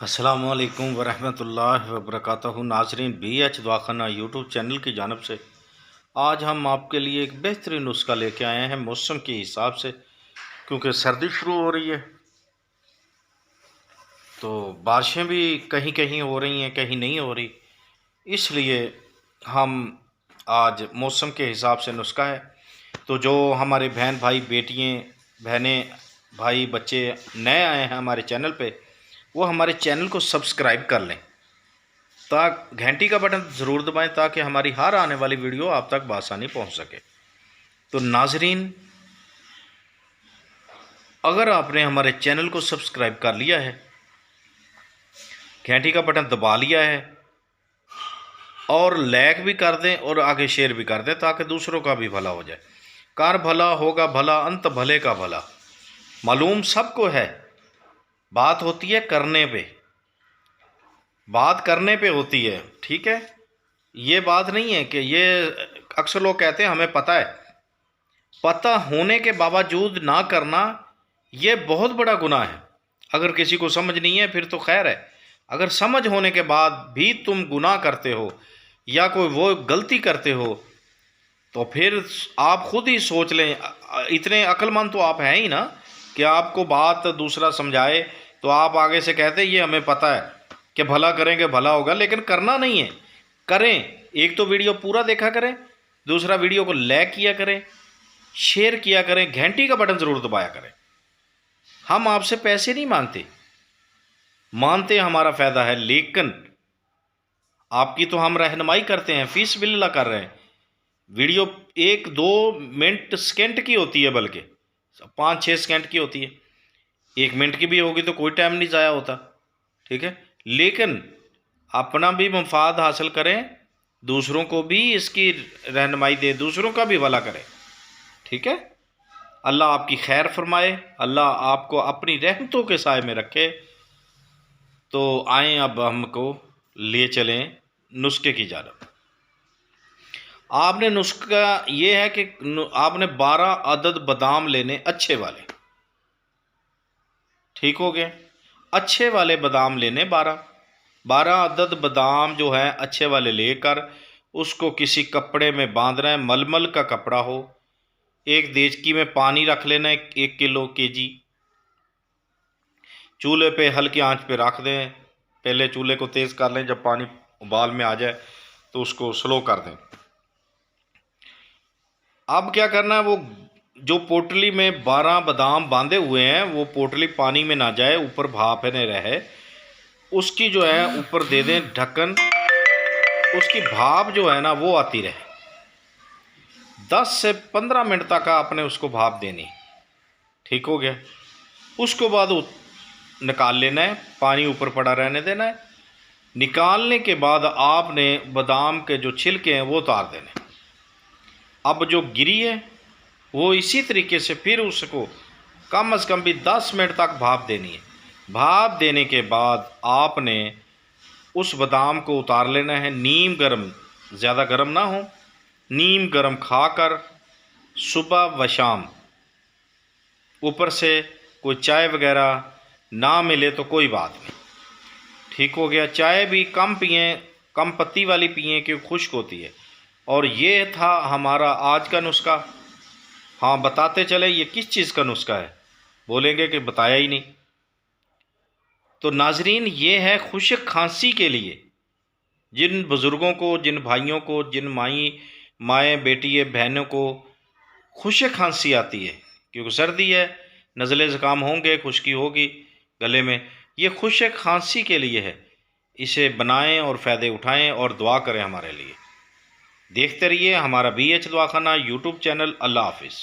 अस्सलामुअलैकुम वरहमतुल्लाहि वबरकातुहू। नाजरीन, BH दवाखाना यूट्यूब चैनल की जानब से आज हम आपके लिए एक बेहतरीन नुस्खा लेके आए हैं मौसम के हिसाब से। क्योंकि सर्दी शुरू हो रही है तो बारिशें भी कहीं कहीं हो रही हैं, कहीं नहीं हो रही, इसलिए हम आज मौसम के हिसाब से नुस्खा है। तो जो हमारे बहन भाई बेटियाँ बहनें भाई बच्चे नए आए हैं हमारे चैनल पे, वो हमारे चैनल को सब्सक्राइब कर लें, ताकि घंटी का बटन ज़रूर दबाएं ताकि हमारी हर आने वाली वीडियो आप तक बआसानी पहुंच सके। तो नाजरीन, अगर आपने हमारे चैनल को सब्सक्राइब कर लिया है, घंटी का बटन दबा लिया है और लाइक भी कर दें और आगे शेयर भी कर दें ताकि दूसरों का भी भला हो जाए। कार भला होगा भला, अंत भले का भला। मालूम सबको है, बात होती है करने पे, बात करने पे होती है, ठीक है। ये बात नहीं है कि ये अक्सर लोग कहते हैं हमें पता है, पता होने के बावजूद ना करना ये बहुत बड़ा गुनाह है। अगर किसी को समझ नहीं है फिर तो खैर है, अगर समझ होने के बाद भी तुम गुनाह करते हो या कोई वो गलती करते हो तो फिर आप खुद ही सोच लें। इतने अक्लमंद तो आप हैं ही ना कि आपको बात दूसरा समझाए तो आप आगे से कहते ये हमें पता है कि भला करेंगे भला होगा, लेकिन करना नहीं है। करें, एक तो वीडियो पूरा देखा करें, दूसरा वीडियो को लाइक किया करें, शेयर किया करें, घंटी का बटन ज़रूर दबाया करें। हम आपसे पैसे नहीं मांगते, मानते हमारा फ़ायदा है, लेकिन आपकी तो हम रहनुमाई करते हैं, फीस बिल्ला कर रहे हैं। वीडियो 1-2 मिनट सेकेंड की होती है, बल्कि 5-6 सेकेंड की होती है। 1 मिनट की भी होगी तो कोई टाइम नहीं ज़ाया होता, ठीक है। लेकिन अपना भी मफाद हासिल करें, दूसरों को भी इसकी रहनुमाई दे, दूसरों का भी भला करें, ठीक है। अल्लाह आपकी खैर फरमाए, अल्लाह आपको अपनी रहमतों के साए में रखे। तो आएँ अब हमको ले चलें नुस्खे की जानब। आपने नुस्खा ये है कि आपने 12 अदद बादाम लेने, अच्छे वाले, ठीक हो गए। अच्छे वाले बादाम लेने 12 अदद बादाम जो है अच्छे वाले लेकर उसको किसी कपड़े में बांधना है, मलमल का कपड़ा हो। एक देचकी में पानी रख लेना है, 1 किलो केजी। चूल्हे पे हल्की आंच पे रख दें, पहले चूल्हे को तेज़ कर लें, जब पानी उबाल में आ जाए तो उसको स्लो कर दें। अब क्या करना है, वो जो पोटली में 12 बादाम बांधे हुए हैं वो पोटली पानी में ना जाए, ऊपर भाप ने रहे, उसकी जो है ऊपर दे दें ढक्कन, उसकी भाप जो है ना वो आती रहे। 10 से 15 मिनट तक आपने उसको भाप देनी, ठीक हो गया। उसको बाद निकाल लेना है, पानी ऊपर पड़ा रहने देना है। निकालने के बाद आपने बादाम के जो छिलके हैं वो उतार देने। अब जो गिरी है वो इसी तरीके से फिर उसको कम से कम भी 10 मिनट तक भाप देनी है। भाप देने के बाद आपने उस बादाम को उतार लेना है। नीम गर्म, ज़्यादा गर्म ना हो, नीम गर्म खाकर सुबह व शाम, ऊपर से कोई चाय वगैरह ना मिले तो कोई बात नहीं, ठीक हो गया। चाय भी कम पिएं, कम पत्ती वाली पिएं क्योंकि खुश्क होती है। और ये था हमारा आज का नुस्खा। हाँ, बताते चले ये किस चीज़ का नुस्खा है, बोलेंगे कि बताया ही नहीं। तो नाजरीन, ये है खुश्क खांसी के लिए। जिन बुज़ुर्गों को, जिन भाइयों को, जिन माएँ बेटी बहनों को खुश्क खांसी आती है, क्योंकि सर्दी है, नज़ले ज़ुकाम होंगे, खुश्की होगी गले में, ये खुश्क खांसी के लिए है। इसे बनाएं और फ़ायदे उठाएं और दुआ करें हमारे लिए। देखते रहिए हमारा BH दवाखाना यूट्यूब चैनल। अल्लाह हाफिज़।